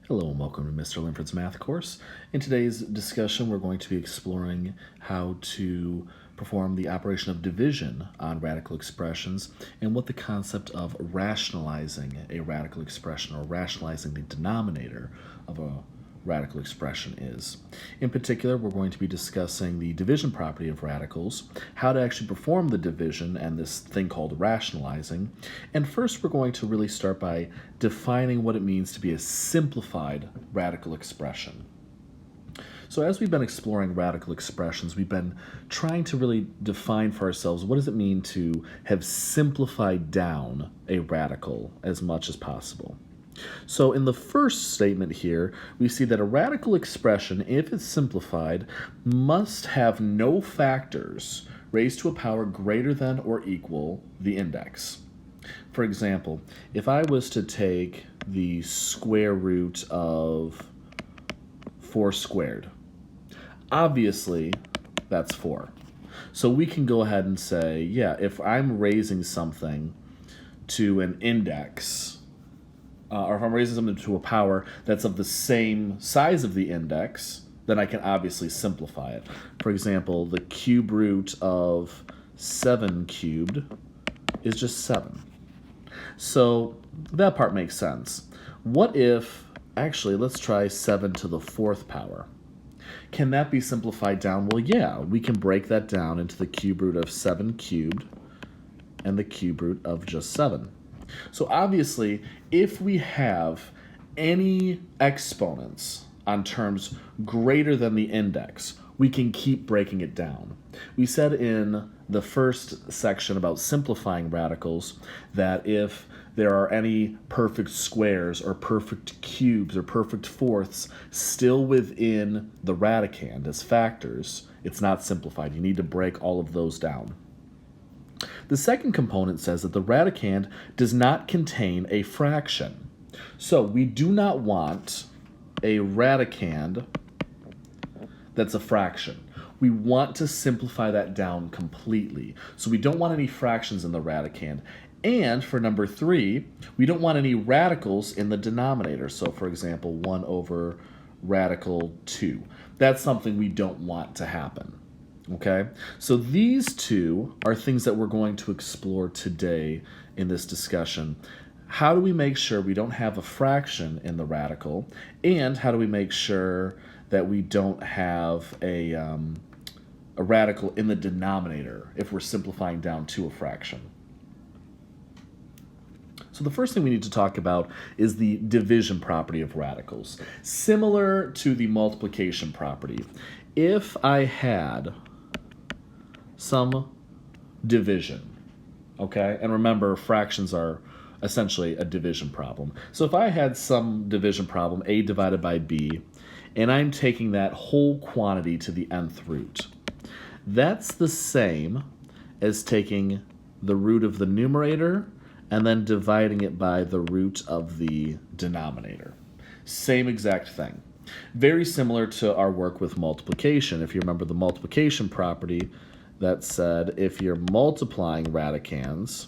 Hello and welcome to Mr. Linford's math course. In today's discussion, we're going to be exploring how to perform the operation of division on radical expressions and what the concept of rationalizing a radical expression or rationalizing the denominator of a radical expression is. In particular, we're going to be discussing the division property of radicals, how to actually perform the division and this thing called rationalizing. And first, we're going to really start by defining what it means to be a simplified radical expression. So as we've been exploring radical expressions, we've been trying to really define for ourselves what does it mean to have simplified down a radical as much as possible. So in the first statement here, we see that a radical expression, if it's simplified, must have no factors raised to a power greater than or equal the index. For example, if I was to take the square root of 4 squared, obviously that's 4. So we can go ahead and say, yeah, if I'm raising something to an index, or if I'm raising something to a power that's of the same size of the index, then I can obviously simplify it. For example, the cube root of 7 cubed is just 7. So that part makes sense. What if, actually, let's try 7 to the 4th power. Can that be simplified down? Well, yeah, we can break that down into the cube root of 7 cubed and the cube root of just 7. So obviously, if we have any exponents on terms greater than the index, we can keep breaking it down. We said in the first section about simplifying radicals that if there are any perfect squares or perfect cubes or perfect fourths still within the radicand as factors, it's not simplified. You need to break all of those down. The second component says that the radicand does not contain a fraction. So we do not want a radicand that's a fraction. We want to simplify that down completely. So we don't want any fractions in the radicand. And for number 3, we don't want any radicals in the denominator. So for example, 1 over radical 2. That's something we don't want to happen. Okay, so these two are things that we're going to explore today in this discussion. How do we make sure we don't have a fraction in the radical, and how do we make sure that we don't have a radical in the denominator if we're simplifying down to a fraction? So the first thing we need to talk about is the division property of radicals. Similar to the multiplication property, if I had some division, okay? And remember, fractions are essentially a division problem. So if I had some division problem, a divided by b, and I'm taking that whole quantity to the nth root, that's the same as taking the root of the numerator and then dividing it by the root of the denominator. Same exact thing. Very similar to our work with multiplication. If you remember the multiplication property, that said if you're multiplying radicands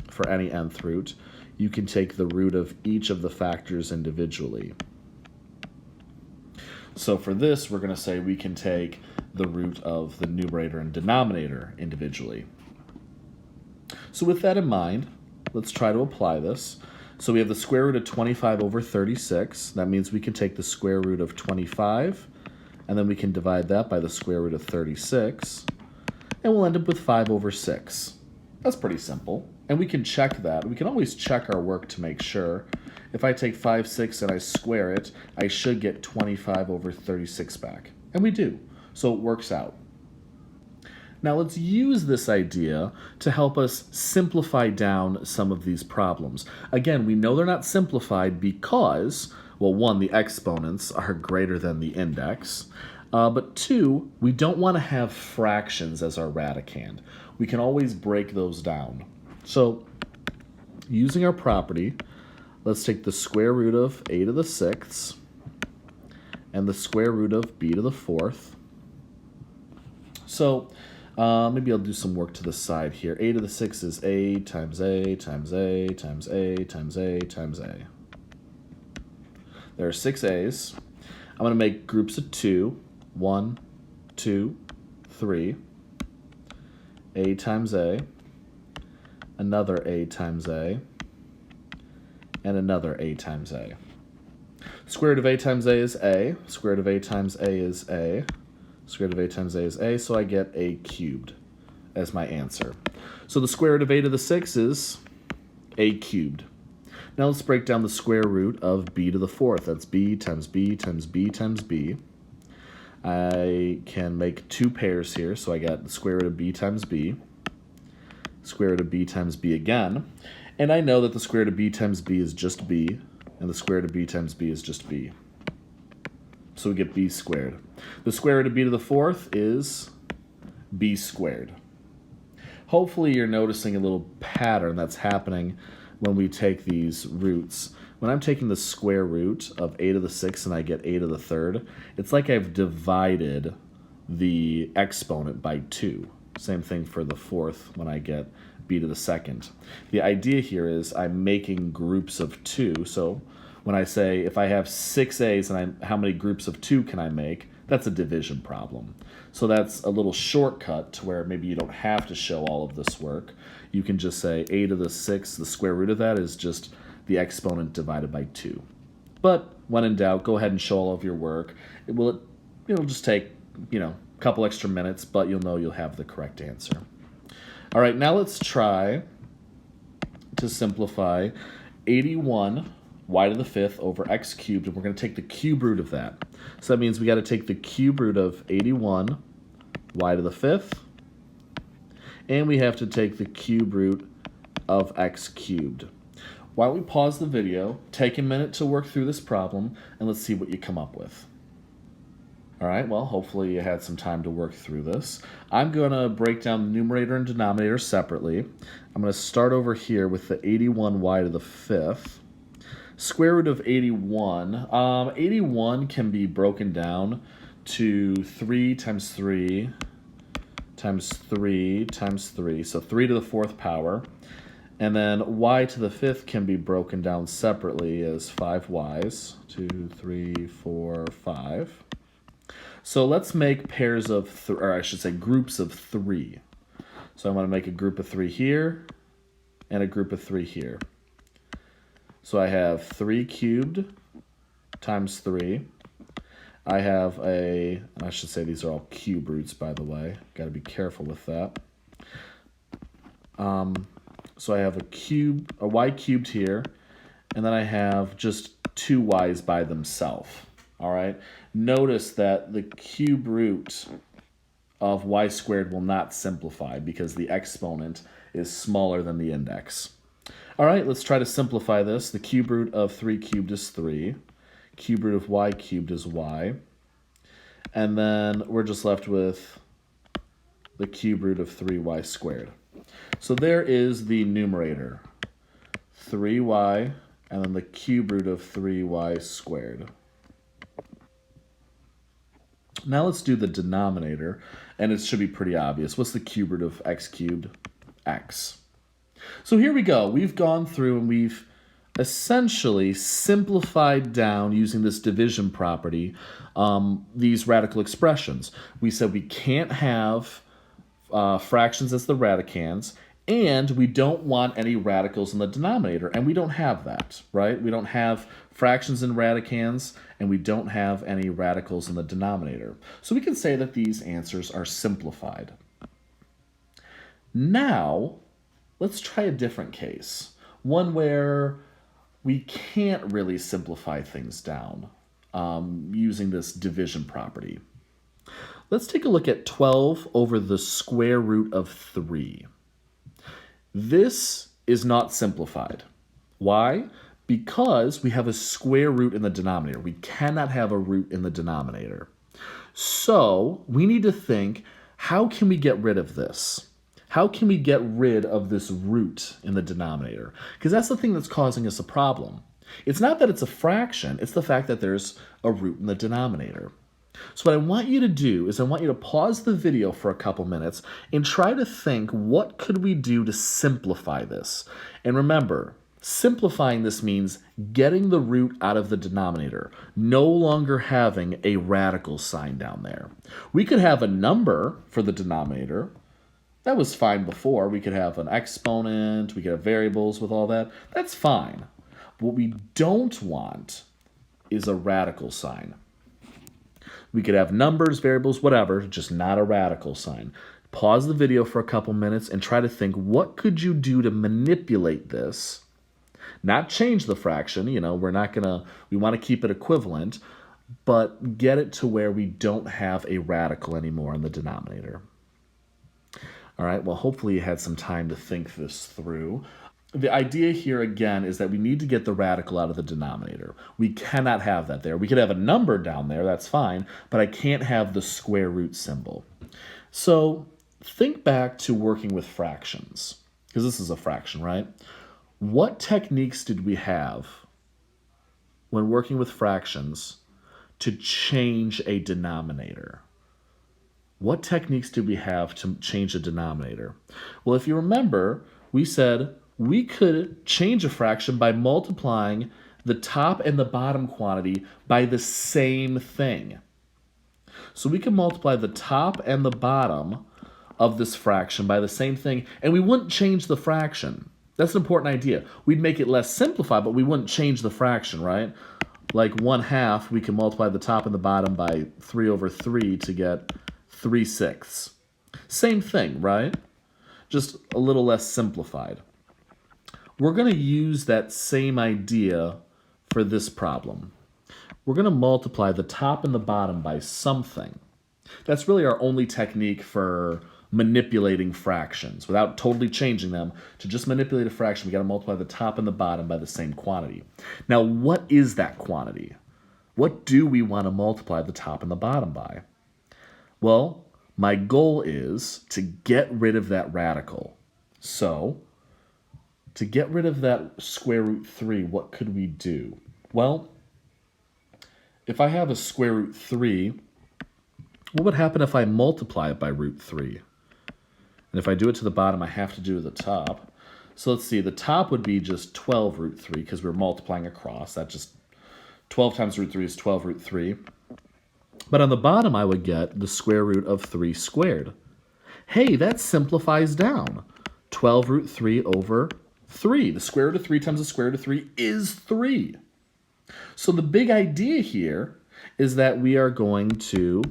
for any nth root, you can take the root of each of the factors individually. So for this, we're going to say we can take the root of the numerator and denominator individually. So with that in mind, let's try to apply this. So we have the square root of 25 over 36. That means we can take the square root of 25, and then we can divide that by the square root of 36. And we'll end up with 5 over 6. That's pretty simple. And we can check that. We can always check our work to make sure. If I take 5, 6, and I square it, I should get 25 over 36 back. And we do. So it works out. Now let's use this idea to help us simplify down some of these problems. Again, we know they're not simplified because, well, 1, the exponents are greater than the index. But 2, we don't want to have fractions as our radicand. We can always break those down. So using our property, let's take the square root of a to the 6th and the square root of b to the 4th. So maybe I'll do some work to the side here. A to the 6th is a times a times a times a times a times a. There are 6 a's. I'm going to make groups of 2. 1, 2, 3. A times a. Another a times a. And another a times a. Square root of a times a is a. Square root of a times a is a. Square root of a times a is a, so I get a cubed as my answer. So the square root of a to the 6 is a cubed. Now let's break down the square root of b to the 4th. That's b times b times b times b. I can make 2 pairs here, so I got the square root of b times b, square root of b times b again, and I know that the square root of b times b is just b, and the square root of b times b is just b. So we get b squared. The square root of b to the 4th is b squared. Hopefully you're noticing a little pattern that's happening when we take these roots. When I'm taking the square root of a to the 6th and I get a to the 3rd, it's like I've divided the exponent by 2. Same thing for the 4th when I get b to the 2nd. The idea here is I'm making groups of 2, so when I say if I have 6 a's and how many groups of 2 can I make, that's a division problem. So that's a little shortcut to where maybe you don't have to show all of this work. You can just say a to the 6th, the square root of that is just the exponent divided by 2. But when in doubt, go ahead and show all of your work. It'll just take, a couple extra minutes, but you'll know you'll have the correct answer. All right, now let's try to simplify 81 y to the 5th over x cubed, and we're going to take the cube root of that. So that means we got to take the cube root of 81 y to the 5th, and we have to take the cube root of x cubed. Why don't we pause the video, take a minute to work through this problem, and let's see what you come up with. All right, well, hopefully you had some time to work through this. I'm going to break down the numerator and denominator separately. I'm going to start over here with the 81y to the 5th. Square root of 81. 81 can be broken down to 3 times 3 times 3 times 3, so 3 to the 4th power. And then y to the 5th can be broken down separately as 5 y's. 2, 3, 4, 5. So let's make pairs of, or I should say groups of 3. So I'm going to make a group of 3 here and a group of 3 here. So I have 3 cubed times 3. I have I should say these are all cube roots, by the way. Got to be careful with that. So I have a y cubed here, and then I have just 2 y's by themselves. All right. Notice that the cube root of y squared will not simplify because the exponent is smaller than the index. All right, let's try to simplify this. The cube root of 3 cubed is 3. Cube root of y cubed is y. And then we're just left with the cube root of 3y squared. So there is the numerator, 3y, and then the cube root of 3y squared. Now let's do the denominator, and it should be pretty obvious. What's the cube root of x cubed? X. So here we go. We've gone through and we've essentially simplified down using this division property these radical expressions. We said we can't have fractions as the radicands, and we don't want any radicals in the denominator, and we don't have that, right? We don't have fractions in radicands, and we don't have any radicals in the denominator. So we can say that these answers are simplified. Now, let's try a different case, one where we can't really simplify things down using this division property. Let's take a look at 12 over the square root of 3. This is not simplified. Why? Because we have a square root in the denominator. We cannot have a root in the denominator. So we need to think, how can we get rid of this? How can we get rid of this root in the denominator? Because that's the thing that's causing us a problem. It's not that it's a fraction, it's the fact that there's a root in the denominator. So what I want you to do is I want you to pause the video for a couple minutes and try to think, what could we do to simplify this? And remember, Simplifying this means getting the root out of the denominator, no longer having a radical sign down there. We could have a number for the denominator. That was fine before. We could have an exponent, we could have variables with all that. That's fine. What we don't want is a radical sign. We could have numbers, variables, whatever, just not a radical sign. Pause the video for a couple minutes and try to think, what could you do to manipulate this? Not change the fraction, we want to keep it equivalent, but get it to where we don't have a radical anymore in the denominator. All right, well, hopefully you had some time to think this through. The idea here, again, is that we need to get the radical out of the denominator. We cannot have that there. We could have a number down there, that's fine, but I can't have the square root symbol. So think back to working with fractions, because this is a fraction, right? What techniques did we have when working with fractions to change a denominator? What techniques did we have to change a denominator? Well, if you remember, we said we could change a fraction by multiplying the top and the bottom quantity by the same thing. So we can multiply the top and the bottom of this fraction by the same thing, and we wouldn't change the fraction. That's an important idea. We'd make it less simplified, but we wouldn't change the fraction, right? Like 1/2, we can multiply the top and the bottom by 3/3 to get 3/6. Same thing, right? Just a little less simplified. We're going to use that same idea for this problem. We're going to multiply the top and the bottom by something. That's really our only technique for manipulating fractions. Without totally changing them, to just manipulate a fraction, we got to multiply the top and the bottom by the same quantity. Now, what is that quantity? What do we want to multiply the top and the bottom by? Well, my goal is to get rid of that radical. So, to get rid of that square root 3, what could we do? Well, if I have a square root 3, what would happen if I multiply it by root 3? And if I do it to the bottom, I have to do it to the top. So let's see, the top would be just 12 root 3, because we're multiplying across. That just 12 times root 3 is 12 root 3. But on the bottom, I would get the square root of 3 squared. Hey, that simplifies down. 12 root 3 over 3. The square root of 3 times the square root of 3 is 3. So the big idea here is that we are going to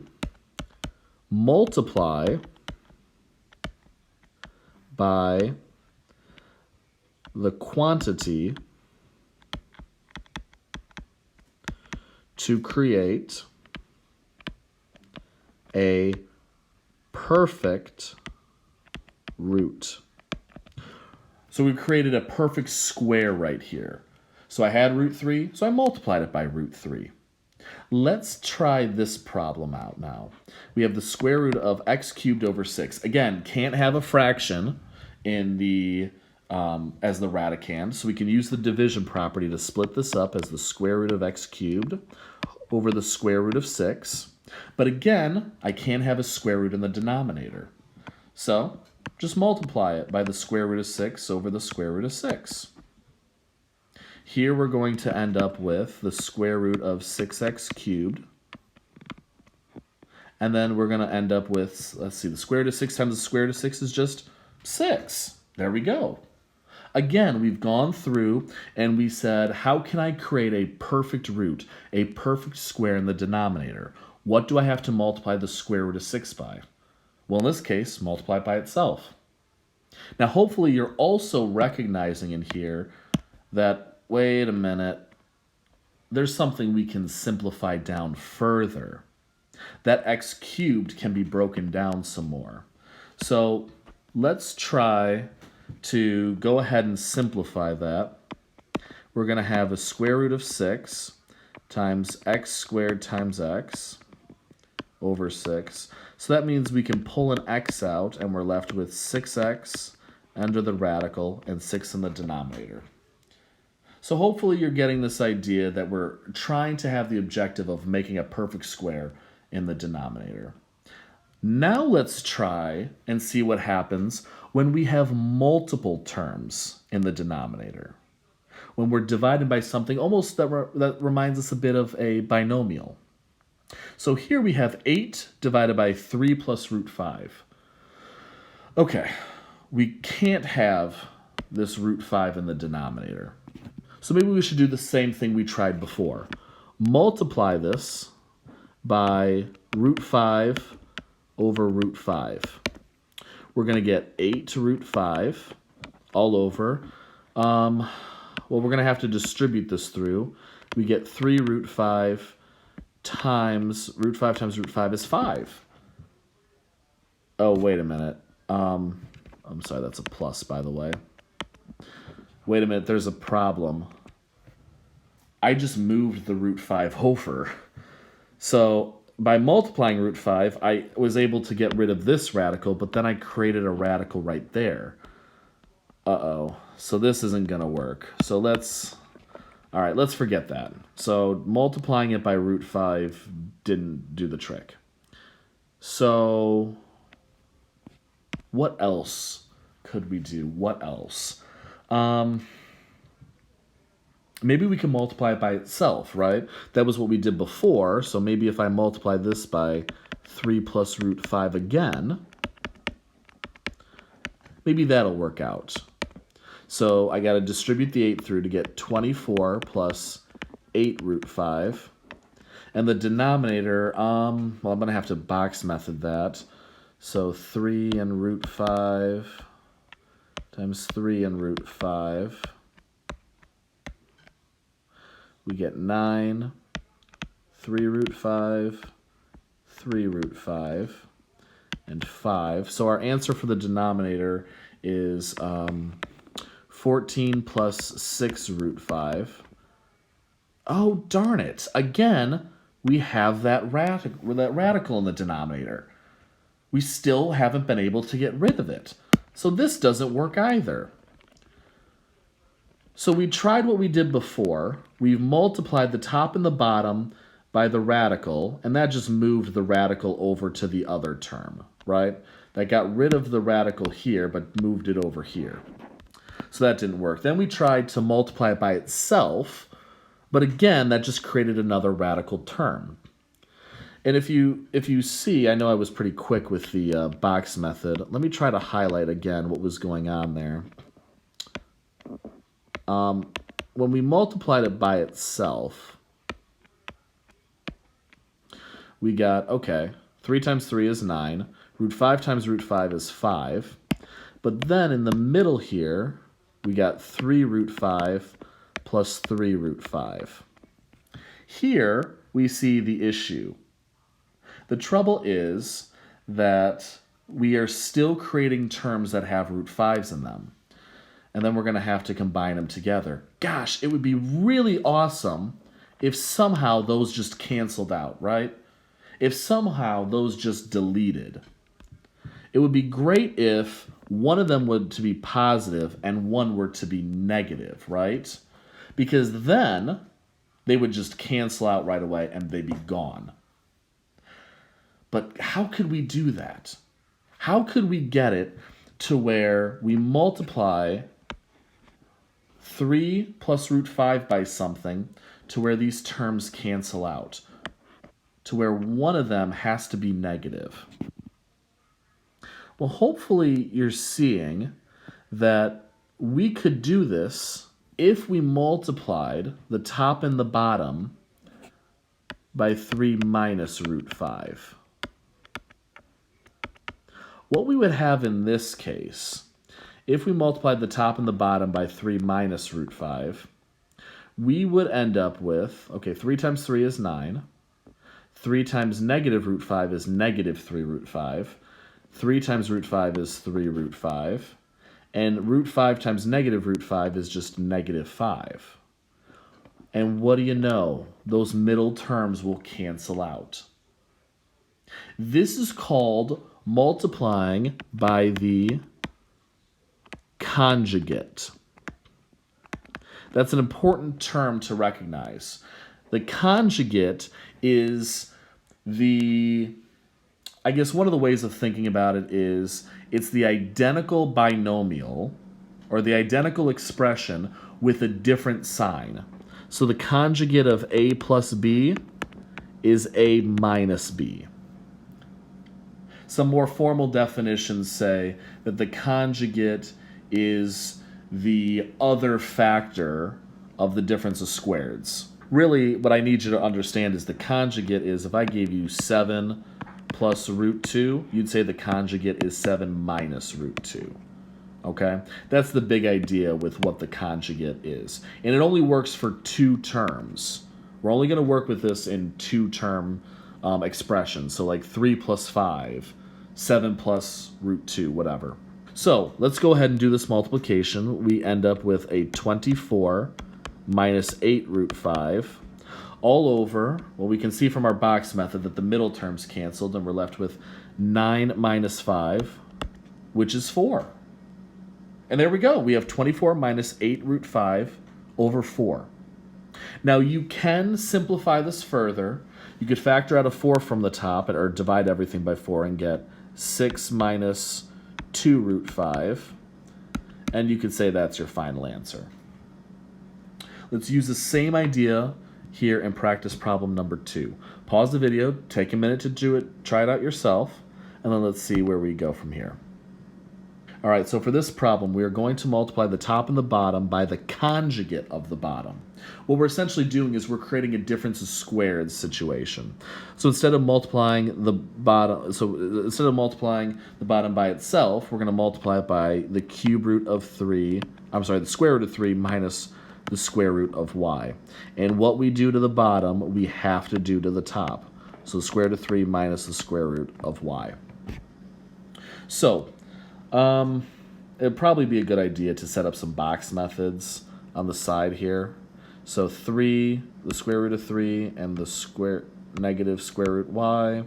multiply by the quantity to create a perfect root. So we created a perfect square right here. So I had root 3, so I multiplied it by root 3. Let's try this problem out now. We have the square root of x cubed over 6. Again, can't have a fraction in the as the radicand, so we can use the division property to split this up as the square root of x cubed over the square root of 6. But again, I can't have a square root in the denominator. So just multiply it by the square root of 6 over the square root of 6. Here we're going to end up with the square root of 6x cubed. And then we're going to end up with, let's see, the square root of 6 times the square root of 6 is just 6. There we go. Again, we've gone through and we said, how can I create a perfect root, a perfect square in the denominator? What do I have to multiply the square root of 6 by? Well, in this case, multiply it by itself. Now, hopefully you're also recognizing in here that, wait a minute, there's something we can simplify down further. That x cubed can be broken down some more. So let's try to go ahead and simplify that. We're going to have a square root of 6 times x squared times x over 6. So that means we can pull an x out, and we're left with 6x under the radical and 6 in the denominator. So hopefully you're getting this idea that we're trying to have the objective of making a perfect square in the denominator. Now let's try and see what happens when we have multiple terms in the denominator. when we're divided by something almost that reminds us a bit of a binomial. So here we have 8 divided by 3 plus root 5. Okay, we can't have this root 5 in the denominator. So maybe we should do the same thing we tried before. Multiply this by root 5 over root 5. We're going to get 8 root 5 all over. Well, we're going to have to distribute this through. We get 3 root 5 times root 5 times root 5 is 5. Oh, wait a minute. I'm sorry, that's a plus, by the way. Wait a minute, there's a problem. I just moved the root 5 over. So by multiplying root 5, I was able to get rid of this radical, but then I created a radical right there. Uh-oh. So this isn't going to work. So let's forget that. So multiplying it by root 5 didn't do the trick. So what else could we do? What else? Maybe we can multiply it by itself, right? That was what we did before. So maybe if I multiply this by 3 plus root 5 again, maybe that'll work out. So I got to distribute the 8 through to get 24 plus 8 root 5. And the denominator, well, I'm going to have to box method that. So 3 and root 5 times 3 and root 5. We get 9, 3 root 5, 3 root 5, and 5. So our answer for the denominator is 14 plus 6 root 5. Oh, darn it. Again, we have that radical in the denominator. We still haven't been able to get rid of it. So this doesn't work either. So we tried what we did before. We've multiplied the top and the bottom by the radical, and that just moved the radical over to the other term, right? That got rid of the radical here, but moved it over here. So that didn't work. Then we tried to multiply it by itself, but again, that just created another radical term. And if you see, I know I was pretty quick with the box method. Let me try to highlight again what was going on there. When we multiplied it by itself, we got, okay, 3 times 3 is 9. Root 5 times root 5 is 5. But then in the middle here, we got 3 root 5 plus 3 root 5. Here, we see the issue. The trouble is that we are still creating terms that have root 5s in them. And then we're going to have to combine them together. Gosh, it would be really awesome if somehow those just canceled out, right? If somehow those just deleted. It would be great if one of them were to be positive and one were to be negative, right? Because then they would just cancel out right away and they'd be gone. But how could we do that? How could we get it to where we multiply 3 plus root 5 by something to where these terms cancel out, to where one of them has to be negative? Well, hopefully you're seeing that we could do this if we multiplied the top and the bottom by 3 minus root 5. What we would have in this case, if we multiplied the top and the bottom by 3 minus root 5, we would end up with, okay, 3 times 3 is 9. 3 times negative root 5 is negative 3 root 5. 3 times root 5 is 3 root 5. And root 5 times negative root 5 is just negative 5. And what do you know? Those middle terms will cancel out. This is called multiplying by the conjugate. That's an important term to recognize. The conjugate is I guess one of the ways of thinking about it is it's the identical binomial or the identical expression with a different sign. So the conjugate of a plus b is a minus b. Some more formal definitions say that the conjugate is the other factor of the difference of squareds. Really, what I need you to understand is the conjugate is, if I gave you 7 plus root 2, you'd say the conjugate is 7 minus root 2. Okay? That's the big idea with what the conjugate is. And it only works for 2 terms. We're only going to work with this in 2-term expressions. So like 3 plus 5, 7 plus root 2, whatever. So let's go ahead and do this multiplication. We end up with a 24 minus 8 root 5 all over, well, we can see from our box method that the middle term's canceled, and we're left with 9 minus 5, which is 4. And there we go. We have 24 minus 8 root 5 over 4. Now, you can simplify this further. You could factor out a 4 from the top, or divide everything by 4 and get 6 minus 2 root 5. And you could say that's your final answer. Let's use the same idea here in practice problem number 2. Pause the video, take a minute to do it, try it out yourself, and then let's see where we go from here. All right, so for this problem, we are going to multiply the top and the bottom by the conjugate of the bottom. What we're essentially doing is we're creating a difference of squared situation. So instead of multiplying the bottom, by itself, we're going to multiply it by the cube root of 3, the square root of 3 minus the square root of y. And what we do to the bottom, we have to do to the top. So the square root of 3 minus the square root of y. So, it'd probably be a good idea to set up some box methods on the side here. So 3, the square root of 3, and the negative square root y.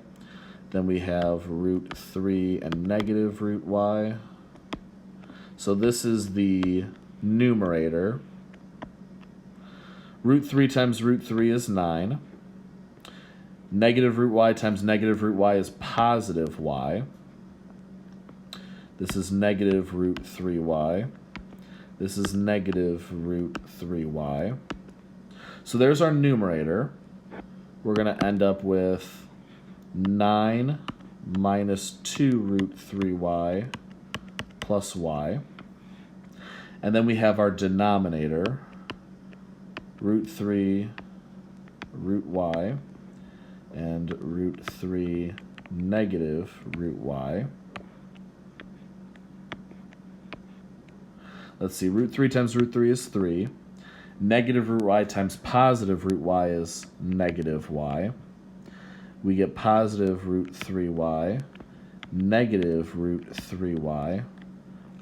Then we have root 3 and negative root y. So this is the numerator. Root 3 times root 3 is 9. Negative root y times negative root y is positive y. This is negative root 3y. This is negative root 3y. So there's our numerator. We're going to end up with 9 minus 2 root 3y plus y. And then we have our denominator, root 3 root y, and root 3 negative root y. Let's see, root 3 times root 3 is 3. Negative root y times positive root y is negative y. We get positive root 3y, negative root 3y.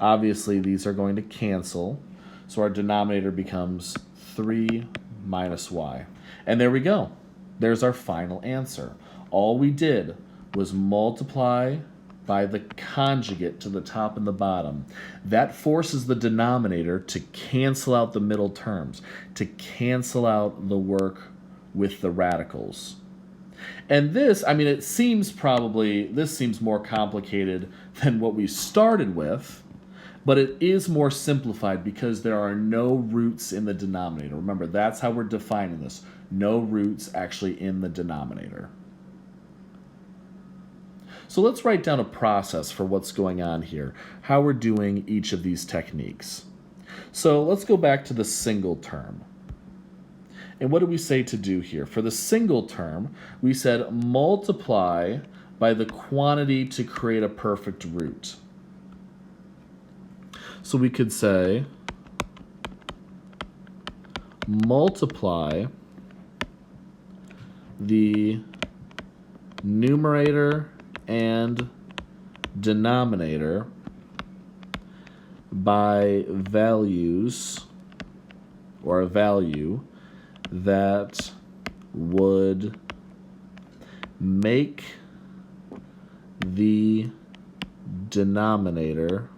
Obviously, these are going to cancel, so our denominator becomes 3 minus y. And there we go. There's our final answer. All we did was multiply by the conjugate to the top and the bottom. That forces the denominator to cancel out the middle terms, to cancel out the work with the radicals. And this, I mean, this seems more complicated than what we started with, but it is more simplified because there are no roots in the denominator. Remember, that's how we're defining this. No roots actually in the denominator. So let's write down a process for what's going on here, how we're doing each of these techniques. So let's go back to the single term. And what do we say to do here? For the single term, we said multiply by the quantity to create a perfect root. So we could say multiply the numerator and denominator by values, or a value that would make the denominator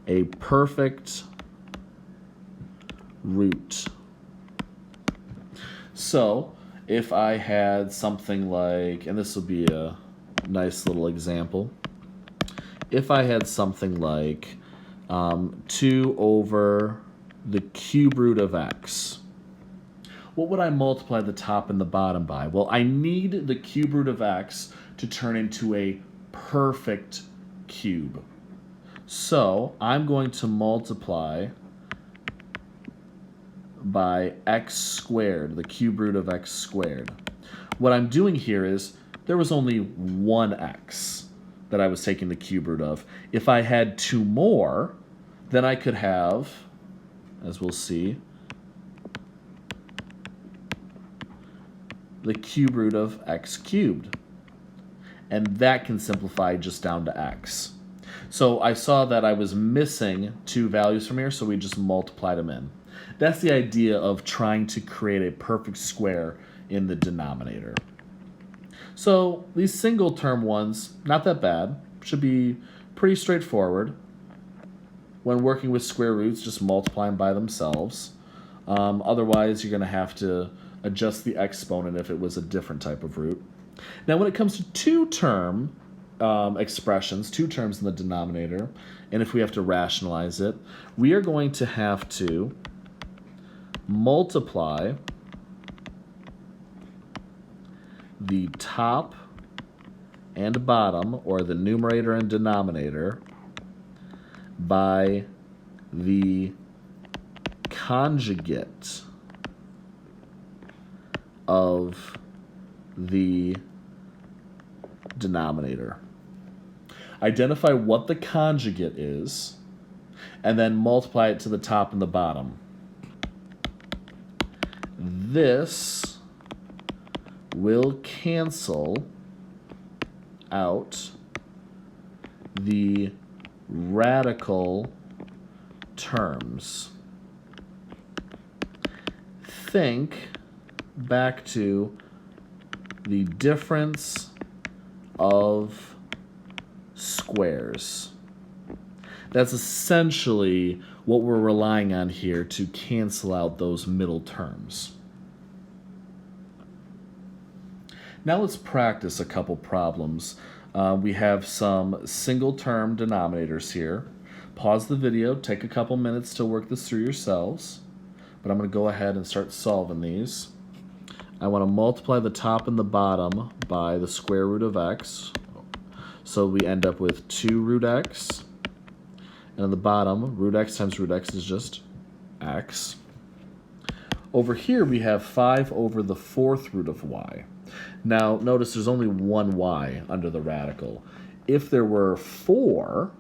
a perfect root. So if I had something like, and this will be a nice little example. If I had something like 2 over the cube root of x, what would I multiply the top and the bottom by? Well, I need the cube root of x to turn into a perfect cube. So I'm going to multiply by x squared, the cube root of x squared. What I'm doing here is there was only one x that I was taking the cube root of. If I had 2 more, then I could have, as we'll see, the cube root of x cubed. And that can simplify just down to x. So I saw that I was missing 2 values from here, so we just multiplied them in. That's the idea of trying to create a perfect square in the denominator. So these single term ones, not that bad, should be pretty straightforward. When working with square roots, just multiply them by themselves. Otherwise, you're going to have to adjust the exponent if it was a different type of root. Now, when it comes to two-term expressions, 2 terms in the denominator, and if we have to rationalize it, we are going to have to multiply the top and bottom, or the numerator and denominator, by the conjugate of the denominator. Identify what the conjugate is, and then multiply it to the top and the bottom. This will cancel out the radical terms. Think back to the difference of squares. That's essentially what we're relying on here to cancel out those middle terms. Now let's practice a couple problems. We have some single term denominators here. Pause the video, take a couple minutes to work this through yourselves, but I'm going to go ahead and start solving these. I want to multiply the top and the bottom by the square root of x. So we end up with 2 root x. And on the bottom, root x times root x is just x. Over here we have 5 over the 4th root of y. Now notice there's only one y under the radical. If there were 4,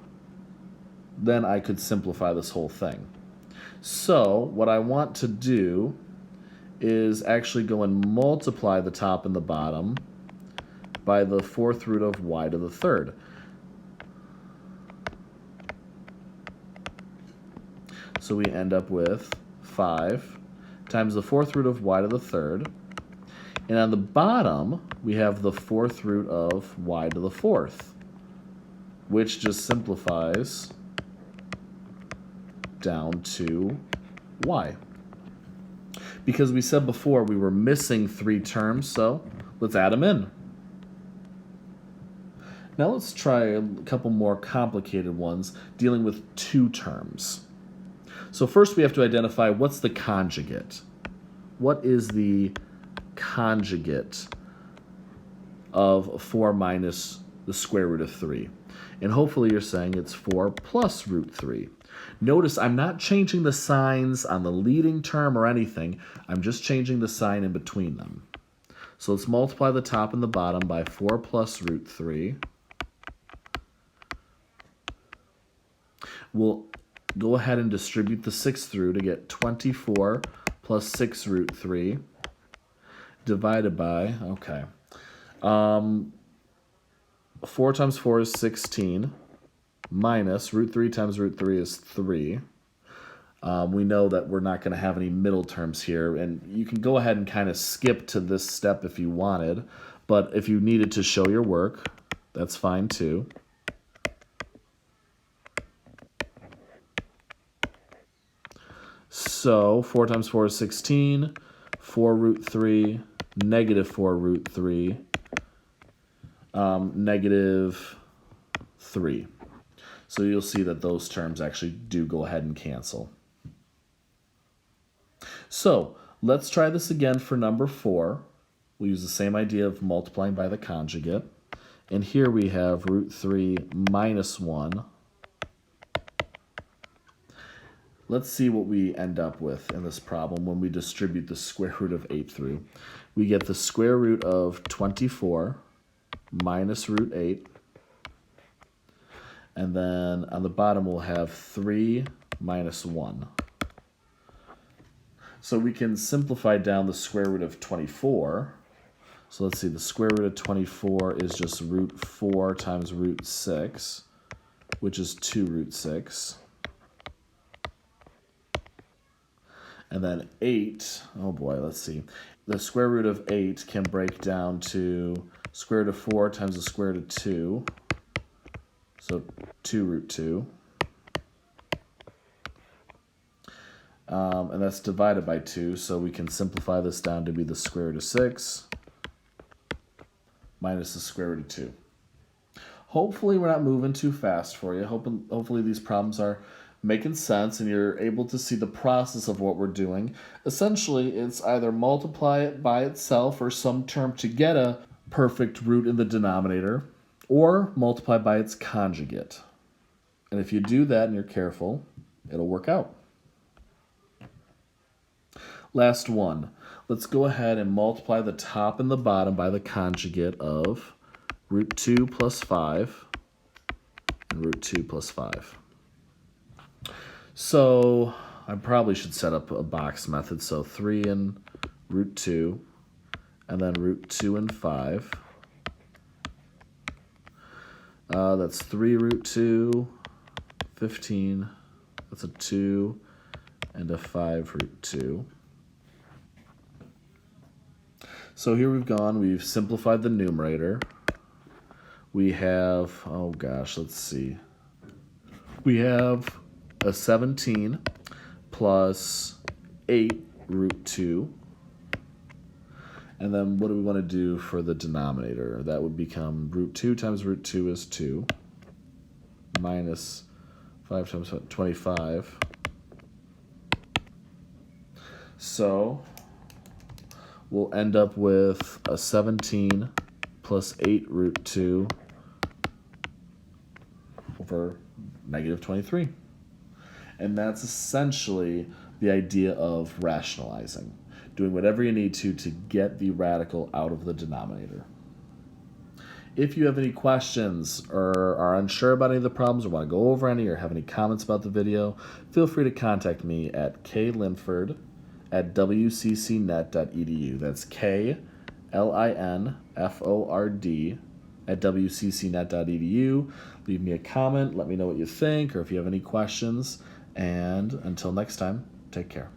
then I could simplify this whole thing. So what I want to do is actually go and multiply the top and the bottom by the 4th root of y to the 3rd. So we end up with 5 times the 4th root of y to the 3rd. And on the bottom, we have the 4th root of y to the 4th, which just simplifies down to y. Because we said before we were missing 3 terms, so let's add them in. Now let's try a couple more complicated ones dealing with 2 terms. So first we have to identify what's the conjugate. What is the conjugate of 4 minus the square root of 3? And hopefully you're saying it's 4 plus root 3. Notice I'm not changing the signs on the leading term or anything. I'm just changing the sign in between them. So let's multiply the top and the bottom by 4 plus root 3. We'll go ahead and distribute the 6 through to get 24 plus 6 root 3 divided by, 4 times 4 is 16, minus root 3 times root 3 is 3. We know that we're not going to have any middle terms here, and you can go ahead and kind of skip to this step if you wanted, but if you needed to show your work, that's fine too. So 4 times 4 is 16, 4 root 3, negative 4 root 3. negative 3. So you'll see that those terms actually do go ahead and cancel. So let's try this again for number 4. We'll use the same idea of multiplying by the conjugate. And here we have root 3 minus 1. Let's see what we end up with in this problem when we distribute the square root of 8 through. We get the square root of 24 minus root 8. And then on the bottom we'll have 3 minus 1. So we can simplify down the square root of 24. So let's see, the square root of 24 is just root 4 times root 6, which is 2 root 6. And then 8, oh boy, let's see. The square root of 8 can break down to square root of 4 times the square root of 2. So 2 root 2. And that's divided by 2, so we can simplify this down to be the square root of 6 minus the square root of 2. Hopefully we're not moving too fast for you. Hopefully these problems are making sense and you're able to see the process of what we're doing. Essentially, it's either multiply it by itself or some term to get a perfect root in the denominator, or multiply by its conjugate. And if you do that and you're careful, it'll work out. Last one. Let's go ahead and multiply the top and the bottom by the conjugate of root 2 plus 5 and root 2 plus 5. So I probably should set up a box method. So 3 and root 2, and then root 2 and 5. That's 3 root 2, 15. That's a 2 and a 5 root 2. So here we've simplified the numerator. We have, oh gosh, let's see. We have a 17 plus 8 root 2. And then what do we want to do for the denominator? That would become root 2 times root 2 is 2, minus 5 times 25. So we'll end up with a 17 plus 8 root 2 over negative 23. And that's essentially the idea of rationalizing, doing whatever you need to get the radical out of the denominator. If you have any questions or are unsure about any of the problems or want to go over any or have any comments about the video, feel free to contact me at klinford@wccnet.edu. That's KLINFORD at wccnet.edu. Leave me a comment, let me know what you think, or if you have any questions. And until next time, take care.